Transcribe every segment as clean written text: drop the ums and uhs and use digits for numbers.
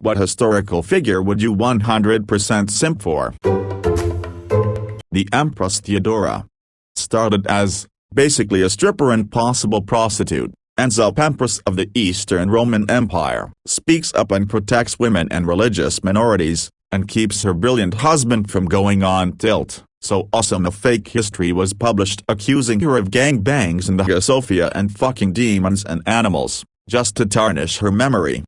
What historical figure would you 100% simp for? The Empress Theodora. Started as, basically a stripper and possible prostitute, ends up Empress of the Eastern Roman Empire, speaks up and protects women and religious minorities, and keeps her brilliant husband from going on tilt. So awesome a fake history was published accusing her of gangbangs in the Hagia Sophia and fucking demons and animals, just to tarnish her memory.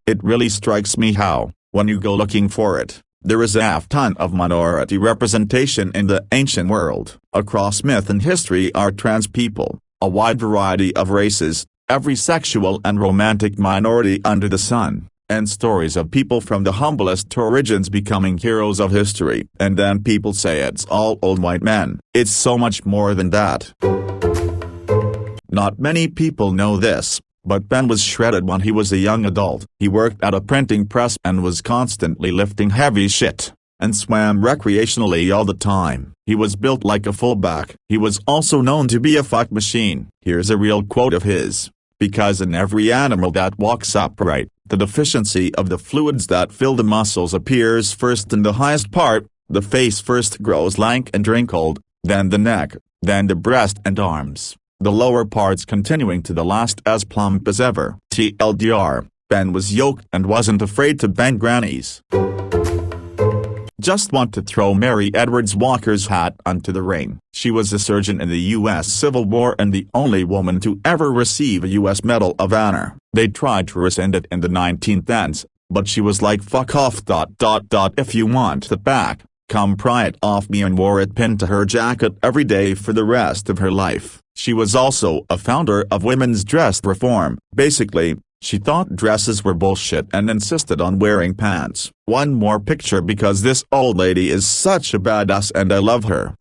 It really strikes me how, when you go looking for it, there is a ton of minority representation in the ancient world. Across myth and history are trans people, a wide variety of races, every sexual and romantic minority under the sun, and stories of people from the humblest origins becoming heroes of history. And then people say it's all old white men. It's so much more than that. Not many people know this, but Ben was shredded when he was a young adult. He worked at a printing press and was constantly lifting heavy shit, and swam recreationally all the time. He was built like a fullback. He was also known to be a fuck machine. Here's a real quote of his. Because in every animal that walks upright, the deficiency of the fluids that fill the muscles appears first in the highest part, the face first grows lank and wrinkled, then the neck, then the breast and arms, the lower parts continuing to the last as plump as ever. TLDR, Ben was yoked and wasn't afraid to bang grannies. Just want to throw Mary Edwards Walker's hat onto the ring. She was a surgeon in the U.S. Civil War and the only woman to ever receive a U.S. Medal of Honor. They tried to rescind it in the 1910s, but she was like fuck off ... If you want it back, come pry it off me, and wore it pinned to her jacket every day for the rest of her life. She was also a founder of women's dress reform. Basically, she thought dresses were bullshit and insisted on wearing pants. One more picture because this old lady is such a badass and I love her.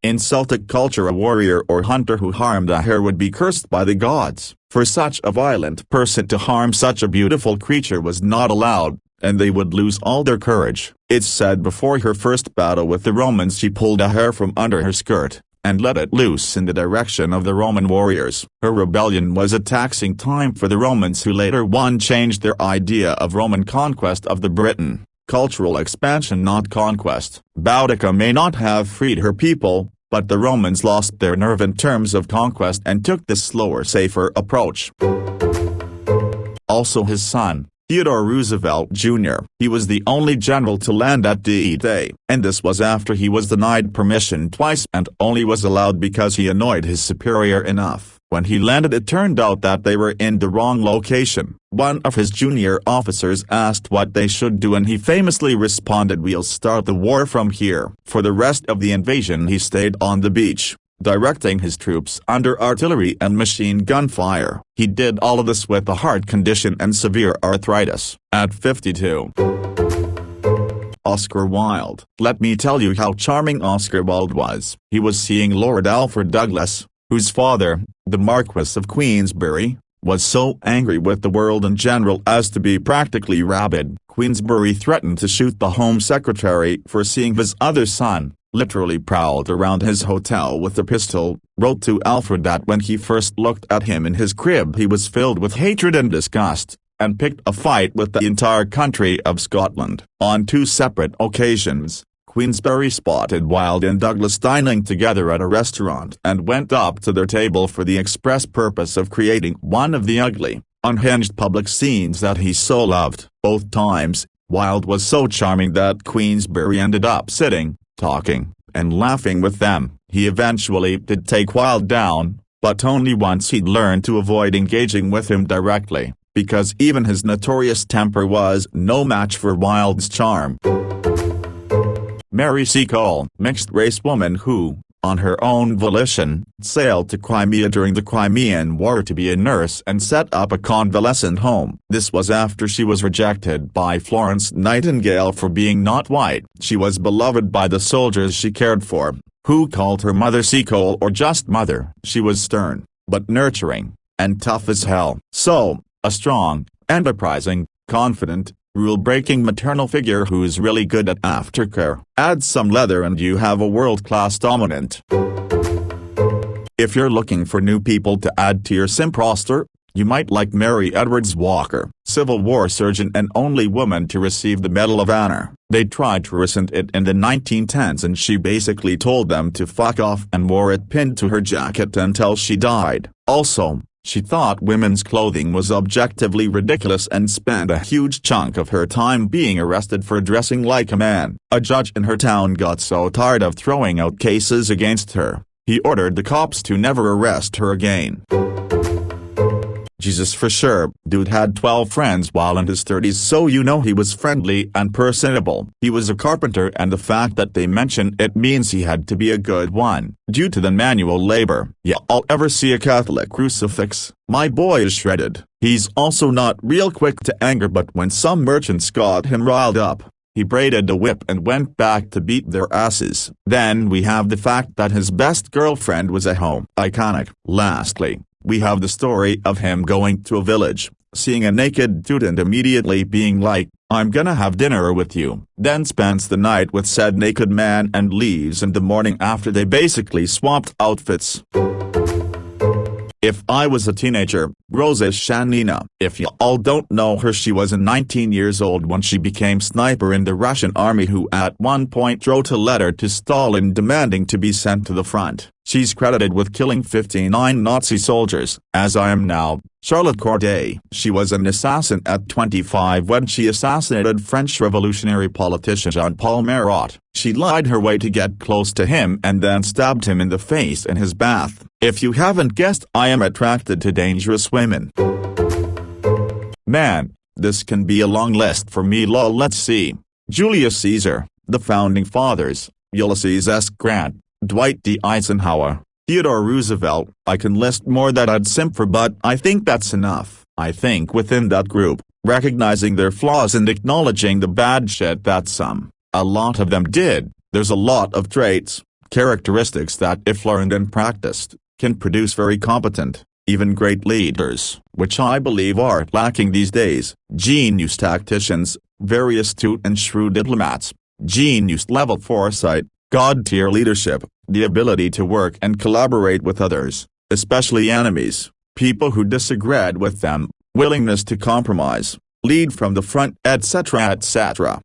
In Celtic culture, a warrior or hunter who harmed a hare would be cursed by the gods. For such a violent person to harm such a beautiful creature was not allowed, and they would lose all their courage. It's said before her first battle with the Romans she pulled a hare from under her skirt and let it loose in the direction of the Roman warriors. Her rebellion was a taxing time for the Romans, who later on changed their idea of Roman conquest of the Britain. Cultural expansion, not conquest. Boudica may not have freed her people, but the Romans lost their nerve in terms of conquest and took the slower, safer approach. Also his son, Theodore Roosevelt Jr. He was the only general to land at D-Day, and this was after he was denied permission twice and only was allowed because he annoyed his superior enough. When he landed, it turned out that they were in the wrong location. One of his junior officers asked what they should do and he famously responded, "We'll start the war from here." For the rest of the invasion he stayed on the beach, directing his troops under artillery and machine gun fire. He did all of this with a heart condition and severe arthritis. At 52. Oscar Wilde. Let me tell you how charming Oscar Wilde was. He was seeing Lord Alfred Douglas, whose father, the Marquess of Queensberry, was so angry with the world in general as to be practically rabid. Queensberry threatened to shoot the Home Secretary for seeing his other son, literally prowled around his hotel with a pistol, wrote to Alfred that when he first looked at him in his crib he was filled with hatred and disgust, and picked a fight with the entire country of Scotland. On 2 separate occasions, Queensberry spotted Wilde and Douglas dining together at a restaurant and went up to their table for the express purpose of creating one of the ugly, unhinged public scenes that he so loved. Both times, Wilde was so charming that Queensberry ended up sitting, talking, and laughing with them. He eventually did take Wilde down, but only once he'd learned to avoid engaging with him directly, because even his notorious temper was no match for Wilde's charm. Mary Seacole, mixed-race woman who, on her own volition, sailed to Crimea during the Crimean War to be a nurse and set up a convalescent home. This was after she was rejected by Florence Nightingale for being not white. She was beloved by the soldiers she cared for, who called her Mother Seacole or just Mother. She was stern, but nurturing, and tough as hell. So, a strong, enterprising, confident, rule-breaking maternal figure who's really good at aftercare. Add some leather and you have a world-class dominant. If you're looking for new people to add to your simp roster, You might like Mary Edwards Walker, Civil War surgeon and only woman to receive the Medal of Honor. They tried to rescind it in the 1910s and she basically told them to fuck off and wore it pinned to her jacket until she died. Also, she thought women's clothing was objectively ridiculous and spent a huge chunk of her time being arrested for dressing like a man. A judge in her town got so tired of throwing out cases against her, he ordered the cops to never arrest her again. Jesus for sure, dude had 12 friends while in his 30s, so you know he was friendly and personable. He was a carpenter and the fact that they mention it means he had to be a good one. Due to the manual labor, y'all ever see a Catholic crucifix? My boy is shredded. He's also not real quick to anger, but when some merchants got him riled up, he braided the whip and went back to beat their asses. Then we have the fact that his best girlfriend was at home. Iconic. Lastly, we have the story of him going to a village, seeing a naked dude and immediately being like, "I'm gonna have dinner with you," then spends the night with said naked man and leaves in the morning after they basically swapped outfits. If I was a teenager, Rosa Shanina. If y'all don't know her, she was 19 years old when she became sniper in the Russian army who at one point wrote a letter to Stalin demanding to be sent to the front. She's credited with killing 59 Nazi soldiers, as I am now. Charlotte Corday. She was an assassin at 25 when she assassinated French revolutionary politician Jean-Paul Marat. She lied her way to get close to him and then stabbed him in the face in his bath. If you haven't guessed, I am attracted to dangerous women. Man, this can be a long list for me. Lol. Let's see. Julius Caesar, the founding fathers, Ulysses S. Grant, Dwight D. Eisenhower, Theodore Roosevelt. I can list more that I'd simp for, but I think that's enough. I think within that group, recognizing their flaws and acknowledging the bad shit that a lot of them did, there's a lot of traits, characteristics that if learned and practiced, can produce very competent, even great leaders, which I believe are lacking these days. Genius tacticians, very astute and shrewd diplomats, genius level foresight, God-tier leadership, the ability to work and collaborate with others, especially enemies, people who disagreed with them, willingness to compromise, lead from the front, etc. etc.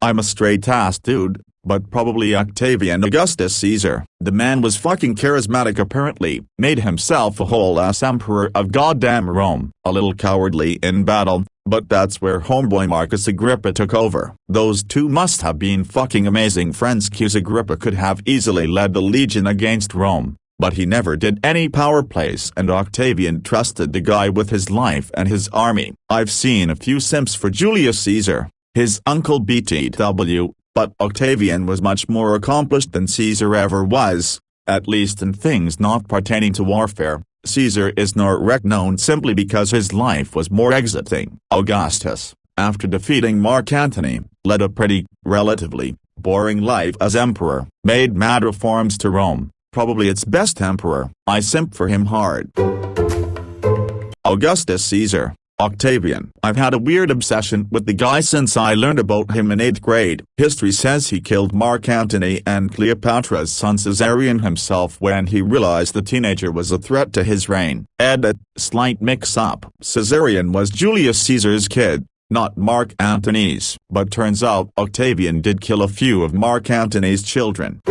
I'm a straight-ass dude, but probably Octavian Augustus Caesar. The man was fucking charismatic apparently, made himself a whole-ass emperor of goddamn Rome, a little cowardly in battle, but that's where homeboy Marcus Agrippa took over. Those two must have been fucking amazing friends. Cus Agrippa could have easily led the legion against Rome, but he never did any power plays and Octavian trusted the guy with his life and his army. I've seen a few simps for Julius Caesar, his uncle BTW, but Octavian was much more accomplished than Caesar ever was, at least in things not pertaining to warfare. Caesar is not known simply because his life was more exciting. Augustus, after defeating Mark Antony, led a pretty, relatively, boring life as emperor, made mad reforms to Rome, probably its best emperor. I simp for him hard. Augustus Caesar. Octavian. I've had a weird obsession with the guy since I learned about him in 8th grade. History says he killed Mark Antony and Cleopatra's son Caesarion himself when he realized the teenager was a threat to his reign. Edit. Slight mix-up. Caesarion was Julius Caesar's kid, not Mark Antony's. But turns out Octavian did kill a few of Mark Antony's children.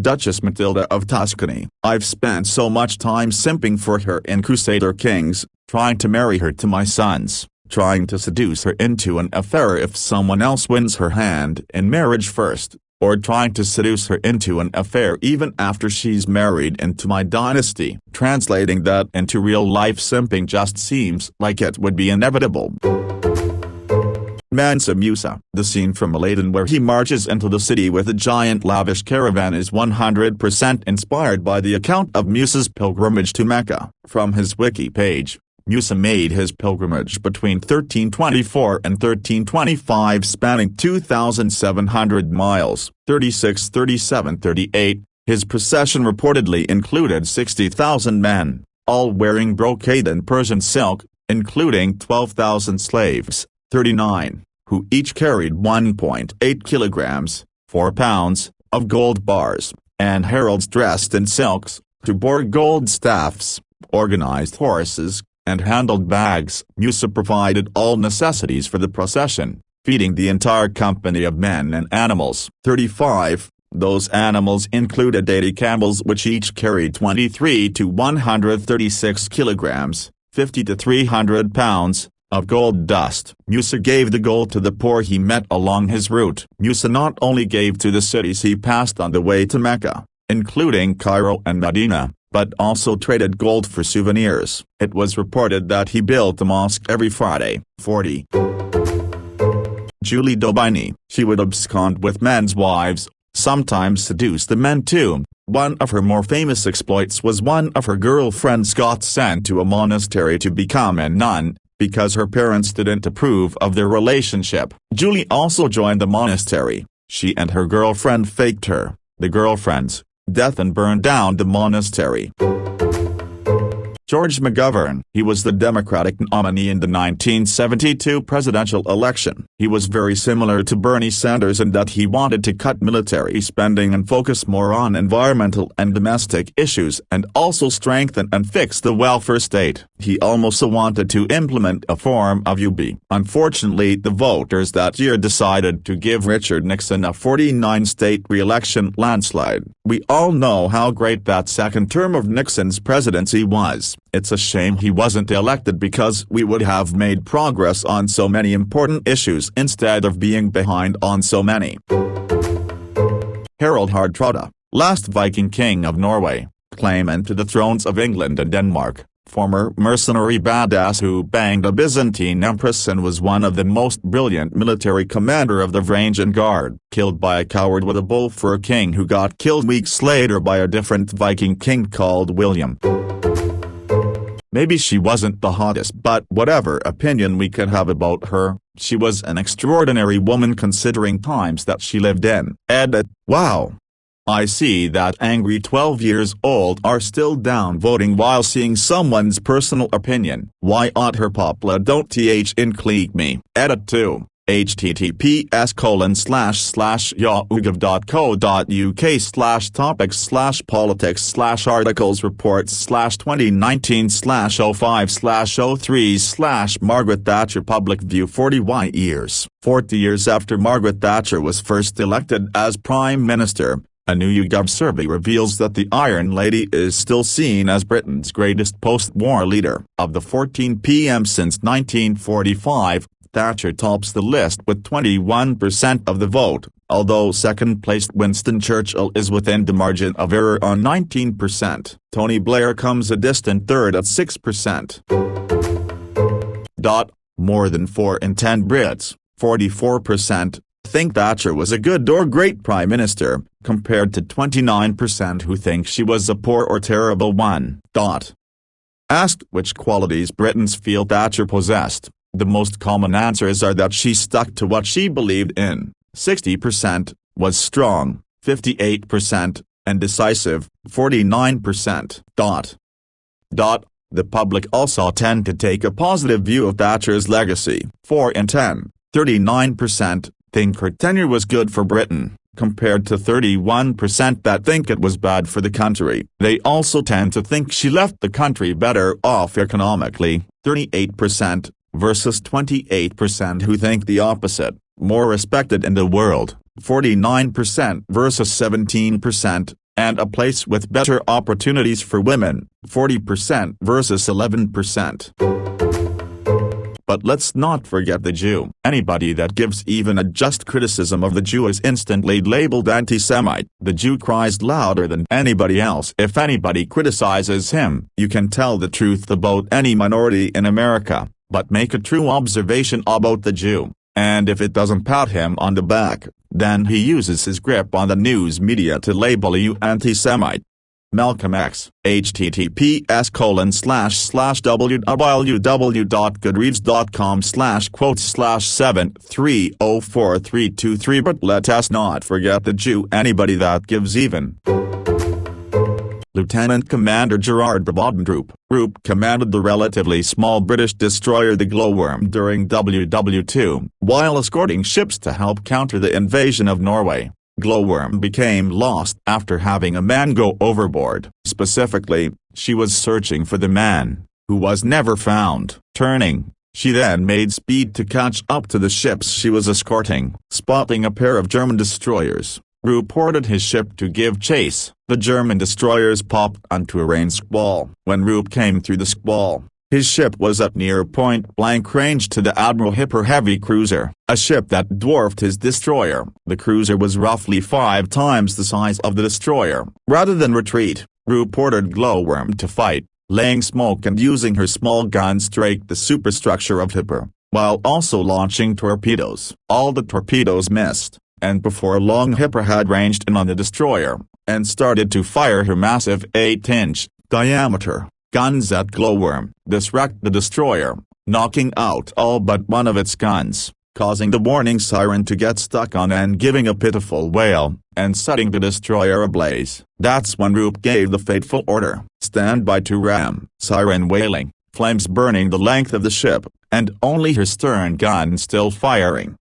Duchess Matilda of Tuscany. I've spent so much time simping for her in Crusader Kings, trying to marry her to my sons, trying to seduce her into an affair if someone else wins her hand in marriage first, or trying to seduce her into an affair even after she's married into my dynasty. Translating that into real-life simping just seems like it would be inevitable. Mansa Musa. The scene from Aladdin where he marches into the city with a giant lavish caravan is 100% inspired by the account of Musa's pilgrimage to Mecca. From his wiki page, Musa made his pilgrimage between 1324 and 1325 spanning 2,700 miles, 36, 37, 38. His procession reportedly included 60,000 men, all wearing brocade and Persian silk, including 12,000 slaves, 39, who each carried 1.8 kilograms, 4 pounds, of gold bars, and heralds dressed in silks, who bore gold staffs, organized horses, and handled bags. Musa provided all necessities for the procession, feeding the entire company of men and animals. 35. Those animals included 80 camels, which each carried 23 to 136 kilograms, 50 to 300 pounds, of gold dust. Musa gave the gold to the poor he met along his route. Musa not only gave to the cities he passed on the way to Mecca, including Cairo and Medina, but also traded gold for souvenirs. It was reported that he built a mosque every Friday. 40. Julie Dobini. She would abscond with men's wives, sometimes seduce the men too. One of her more famous exploits was one of her girlfriends got sent to a monastery to become a nun, because her parents didn't approve of their relationship. Julie also joined the monastery. She and her girlfriend faked the girlfriend's death and burned down the monastery. George McGovern. He was the Democratic nominee in the 1972 presidential election. He was very similar to Bernie Sanders in that he wanted to cut military spending and focus more on environmental and domestic issues, and also strengthen and fix the welfare state. He also wanted to implement a form of UB. Unfortunately, the voters that year decided to give Richard Nixon a 49-state re-election landslide. We all know how great that second term of Nixon's presidency was. It's a shame he wasn't elected, because we would have made progress on so many important issues instead of being behind on so many. Harald Hardrada, last Viking king of Norway, claimant to the thrones of England and Denmark, former mercenary badass who banged a Byzantine empress and was one of the most brilliant military commander of the Varangian Guard, killed by a coward with a bow for a king who got killed weeks later by a different Viking king called William. Maybe she wasn't the hottest, but whatever opinion we could have about her, she was an extraordinary woman considering times that she lived in. Edit. Wow. I see that angry 12-years-old are still down voting while seeing someone's personal opinion. Why ought her popla don't th include me? Edit 2. https://yahoo.co.uk/topics/politics/articles reports/2019/05/03/ Margaret Thatcher Public View 40 years. 40 years after Margaret Thatcher was first elected as Prime Minister, a new YouGov survey reveals that the Iron Lady is still seen as Britain's greatest post-war leader. Of the 14 PM since 1945, Thatcher tops the list with 21% of the vote, although second-placed Winston Churchill is within the margin of error on 19%. Tony Blair comes a distant third at 6%. More than 4 in 10 Brits, 44%, think Thatcher was a good or great Prime Minister, compared to 29% who think she was a poor or terrible one. Asked which qualities Britons feel Thatcher possessed, the most common answers are that she stuck to what she believed in, 60%, was strong, 58%, and decisive, 49%. The public also tend to take a positive view of Thatcher's legacy. 4 in 10, 39%, think her tenure was good for Britain, compared to 31% that think it was bad for the country. They also tend to think she left the country better off economically, 38%, versus 28% who think the opposite, more respected in the world, 49% versus 17%, and a place with better opportunities for women, 40% versus 11%. But let's not forget the Jew. Anybody that gives even a just criticism of the Jew is instantly labeled anti-Semite. The Jew cries louder than anybody else. If anybody criticizes him, you can tell the truth about any minority in America, but make a true observation about the Jew, and if it doesn't pat him on the back, then he uses his grip on the news media to label you anti-Semite. Malcolm X. https://www.goodreads.com/quotes/7304323. But let us not forget the Jew. Anybody that gives even. Lieutenant Commander Gerard Boudendroop commanded the relatively small British destroyer the Glowworm during WW2, while escorting ships to help counter the invasion of Norway. Glowworm became lost after having a man go overboard. Specifically, she was searching for the man, who was never found. Turning, she then made speed to catch up to the ships she was escorting. Spotting a pair of German destroyers, Roop ordered his ship to give chase. The German destroyers popped onto a rain squall. When Roop came through the squall, his ship was at near point-blank range to the Admiral Hipper heavy cruiser, a ship that dwarfed his destroyer. The cruiser was roughly 5 times the size of the destroyer. Rather than retreat, Roop ordered Glowworm to fight, laying smoke and using her small guns to rake the superstructure of Hipper, while also launching torpedoes. All the torpedoes missed, and before long Hipper had ranged in on the destroyer, and started to fire her massive 8-inch diameter guns at Glowworm. This wrecked the destroyer, knocking out all but one of its guns, causing the warning siren to get stuck on and giving a pitiful wail, and setting the destroyer ablaze. That's when Roop gave the fateful order, "Stand by to ram." Siren wailing, flames burning the length of the ship, and only her stern gun still firing.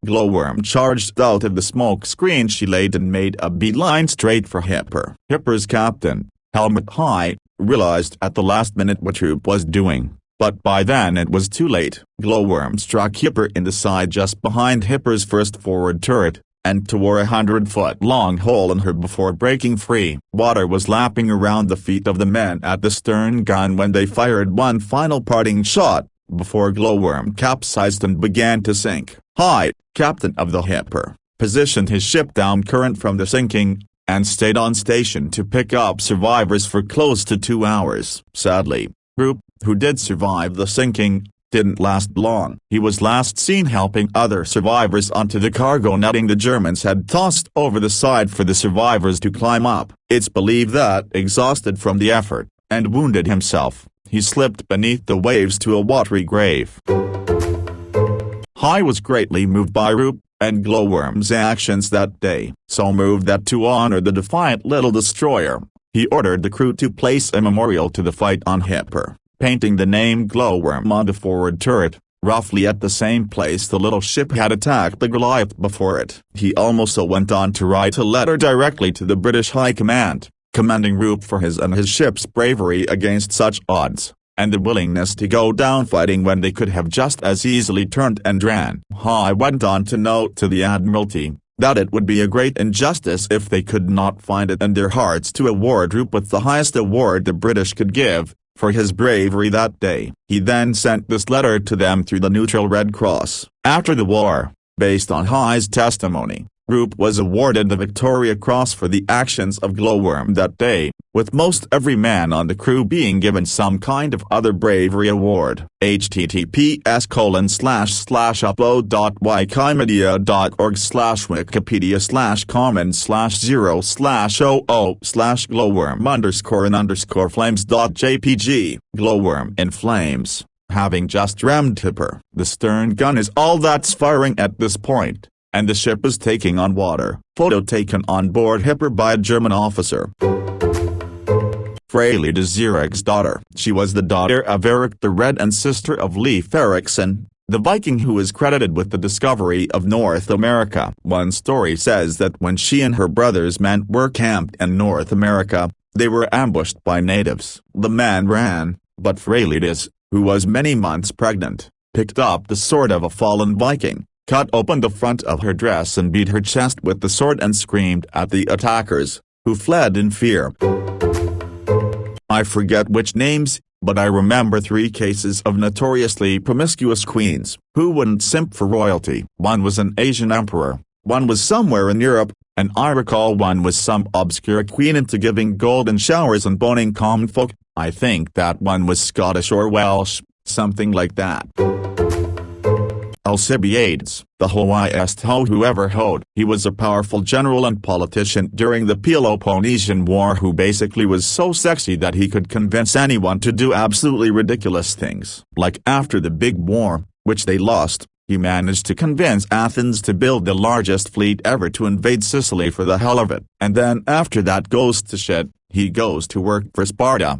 Glowworm charged out of the smoke screen she laid and made a beeline straight for Hipper. Hipper's captain, Helmet High, realized at the last minute what Roop was doing, but by then it was too late. Glowworm struck Hipper in the side just behind Hipper's first forward turret, and tore a 100-foot-long hole in her before breaking free. Water was lapping around the feet of the men at the stern gun when they fired one final parting shot, before Glowworm capsized and began to sink. High, captain of the Hipper, positioned his ship down current from the sinking, and stayed on station to pick up survivors for close to 2 hours. Sadly, Roop, who did survive the sinking, didn't last long. He was last seen helping other survivors onto the cargo netting the Germans had tossed over the side for the survivors to climb up. It's believed that, exhausted from the effort, and wounded himself, he slipped beneath the waves to a watery grave. High was greatly moved by Roop and Glowworm's actions that day, so moved that to honor the defiant little destroyer, he ordered the crew to place a memorial to the fight on Hipper, painting the name Glowworm on the forward turret, roughly at the same place the little ship had attacked the Goliath before it. He also went on to write a letter directly to the British High Command, commending Roop for his and his ship's bravery against such odds, and the willingness to go down fighting when they could have just as easily turned and ran. High went on to note to the Admiralty that it would be a great injustice if they could not find it in their hearts to award Roop with the highest award the British could give, for his bravery that day. He then sent this letter to them through the neutral Red Cross. After the war, based on High's testimony, Roop was awarded the Victoria Cross for the actions of Glowworm that day, with most every man on the crew being given some kind of other bravery award. https://upload.wikimedia.org/wikipedias/comment/0/glowworm_and_flames.jpg. Glowworm in flames, having just rammed Hipper. The stern gun is all that's firing at this point, and the ship is taking on water. Photo taken on board Hipper by a German officer. Freylide Erik's daughter. She was the daughter of Erik the Red and sister of Leif Erikson, the Viking who is credited with the discovery of North America. One story says that when she and her brother's men were camped in North America, they were ambushed by natives. The man ran, but Freylide, who was many months pregnant, picked up the sword of a fallen Viking, cut open the front of her dress and beat her chest with the sword and screamed at the attackers, who fled in fear. I forget which names, but I remember 3 cases of notoriously promiscuous queens, who wouldn't simp for royalty. One was an Asian emperor, one was somewhere in Europe, and I recall one was some obscure queen into giving golden showers and boning common folk. I think that one was Scottish or Welsh, something like that. Alcibiades, the hoiest ho who ever hoed. He was a powerful general and politician during the Peloponnesian War who basically was so sexy that he could convince anyone to do absolutely ridiculous things. Like after the big war, which they lost, he managed to convince Athens to build the largest fleet ever to invade Sicily for the hell of it. And then after that goes to shit, he goes to work for Sparta.